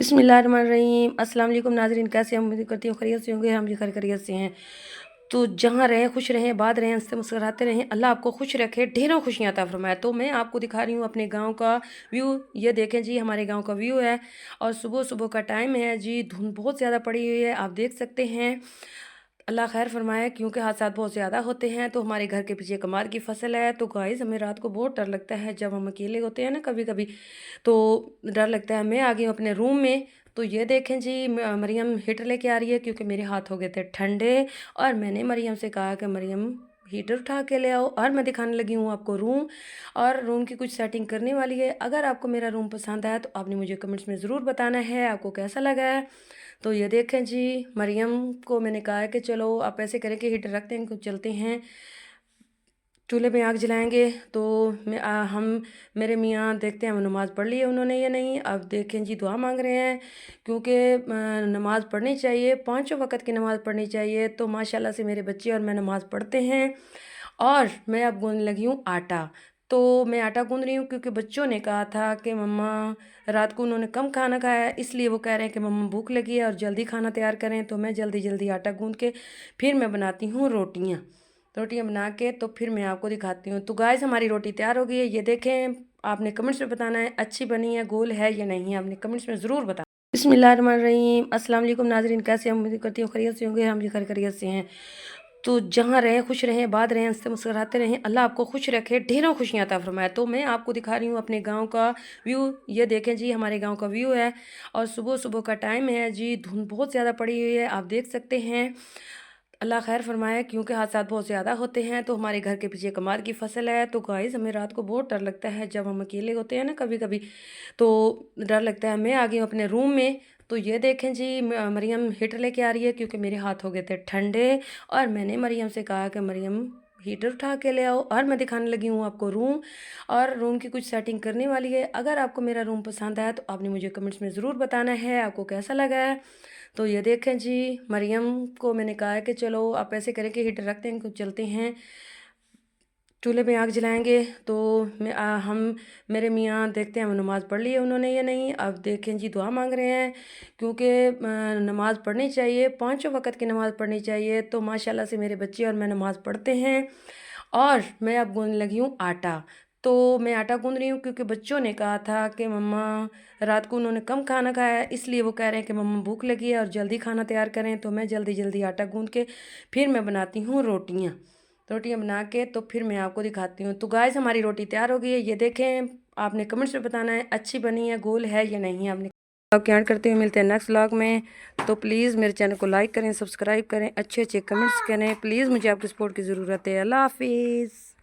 बिस्मिल्लाहिर्रहमानिर्रहीम। अस्सलाम वालेकुम नाज़रीन, कैसे हम उम्मीद करती हूँ खैरियत से होंगे। हम भी खैरियत से हैं। तो जहाँ रहें खुश रहें, आबाद रहें, हंसते मुस्कुराते रहें। अल्लाह आपको खुश रखे, ढेरों खुशियाँ अता फरमाए। तो मैं आपको दिखा रही हूँ अपने गांव का व्यू। ये देखें जी, हमारे गांव का व्यू है और सुबह सुबह का टाइम है जी। धुंध बहुत ज़्यादा पड़ी हुई है, आप देख सकते हैं। अल्लाह खैर फरमाए, क्योंकि हादसात बहुत ज़्यादा होते हैं। तो हमारे घर के पीछे कमाल की फसल है। तो गाइस, हमें रात को बहुत डर लगता है जब हम अकेले होते हैं ना, कभी कभी तो डर लगता है। मैं आ गई हूँ अपने रूम में। तो ये देखें जी, मरियम हीटर लेके आ रही है क्योंकि मेरे हाथ हो गए थे ठंडे। और मैंने मरियम से कहा कि मरियम हीटर उठा के ले आओ। और मैं दिखाने लगी हूँ आपको रूम, और रूम की कुछ सेटिंग करने वाली है। अगर आपको मेरा रूम पसंद आया तो आपने मुझे कमेंट्स में ज़रूर बताना है आपको कैसा लगा है। तो ये देखें जी, मरियम को मैंने कहा है कि चलो आप ऐसे करें कि हीटर रखते हैं, कुछ चलते हैं, चूल्हे पे आग जलाएंगे। तो हम मेरे मियाँ देखते हैं नमाज़ पढ़ ली है उन्होंने या नहीं। अब देखें जी, दुआ मांग रहे हैं क्योंकि नमाज़ पढ़नी चाहिए, पांचों वक़्त की नमाज़ पढ़नी चाहिए। तो माशाल्लाह से मेरे बच्चे और मैं नमाज़ पढ़ते हैं। और मैं अब गूंदने लगी हूँ आटा। तो मैं आटा गूंद रही हूँ क्योंकि बच्चों ने कहा था कि मम्मा, रात को उन्होंने कम खाना खाया है, इसलिए वो कह रहे हैं कि मम्मा भूख लगी है और जल्दी खाना तैयार करें। तो मैं जल्दी जल्दी आटा गूंद के फिर मैं बनाती हूँ रोटियाँ। रोटियां बना के तो फिर मैं आपको दिखाती हूँ। तो गाइस, हमारी रोटी तैयार हो गई है, ये देखें। आपने कमेंट्स में बताना है अच्छी बनी है, गोल है या नहीं है, आपने कमेंट्स में ज़रूर बताना। बिस्मिल्लाहिर्रहमानिर्रहीम। अस्सलाम वालेकुम नाज़रीन, कैसे हम उम्मीद करती हूँ खैरियत से होंगे। हम भी खैरियत से हैं। तो जहाँ रहें खुश रहें, आबाद रहें, हंसते मुस्कुराते रहें। अल्लाह आपको खुश रखे, ढेरों खुशियाँ अता फरमाए। तो मैं आपको दिखा रही हूँ अपने गांव का व्यू। ये देखें जी, हमारे गांव का व्यू है और सुबह सुबह का टाइम है जी। धुंध बहुत ज़्यादा पड़ी हुई है, आप देख सकते हैं। अल्लाह खैर फरमाए, क्योंकि हादसात बहुत ज़्यादा होते हैं। तो हमारे घर के पीछे कमाल की फसल है। तो गाइस, हमें रात को बहुत डर लगता है जब हम अकेले होते हैं ना, कभी कभी तो डर लगता है। मैं आ गई हूँ अपने रूम में। तो ये देखें जी, मरियम हीटर लेके आ रही है क्योंकि मेरे हाथ हो गए थे ठंडे। और मैंने मरियम से कहा कि मरियम हीटर उठा के ले आओ। और मैं दिखाने लगी हूँ आपको रूम, और रूम की कुछ सेटिंग करने वाली है। अगर आपको मेरा रूम पसंद आया तो आपने मुझे कमेंट्स में ज़रूर बताना है आपको कैसा लगा है। तो ये देखें जी, मरियम को मैंने कहा है कि चलो आप ऐसे करें कि हीटर रखते हैं, कुछ चलते हैं, चूल्हे पे आग जलाएंगे। तो हम मेरे मियाँ देखते हैं नमाज़ पढ़ ली है उन्होंने या नहीं। अब देखें जी, दुआ मांग रहे हैं क्योंकि नमाज़ पढ़नी चाहिए, पांचों वक़्त की नमाज़ पढ़नी चाहिए। तो माशाल्लाह से मेरे बच्चे और मैं नमाज़ पढ़ते हैं। और मैं अब गूंदने लगी हूँ आटा। तो मैं आटा गूंद रही हूँ क्योंकि बच्चों ने कहा था कि मम्मा, रात को उन्होंने कम खाना खाया है, इसलिए वो कह रहे हैं कि मम्मा भूख लगी है और जल्दी खाना तैयार करें। तो मैं जल्दी जल्दी आटा गूंद के फिर मैं बनाती हूँ रोटियाँ। रोटियाँ बना के तो फिर मैं आपको दिखाती हूँ। तो गाइस, हमारी रोटी तैयार हो गई है, ये देखें। आपने कमेंट्स में बताना है अच्छी बनी है, गोल है या नहीं है, आपने। ब्लॉग के ऐड करते हुए मिलते हैं नेक्स्ट व्लॉग में। तो प्लीज़ मेरे चैनल को लाइक करें, सब्सक्राइब करें, अच्छे अच्छे कमेंट्स करें। प्लीज़ मुझे आपकी सपोर्ट की ज़रूरत है। अल्लाह हाफिज़।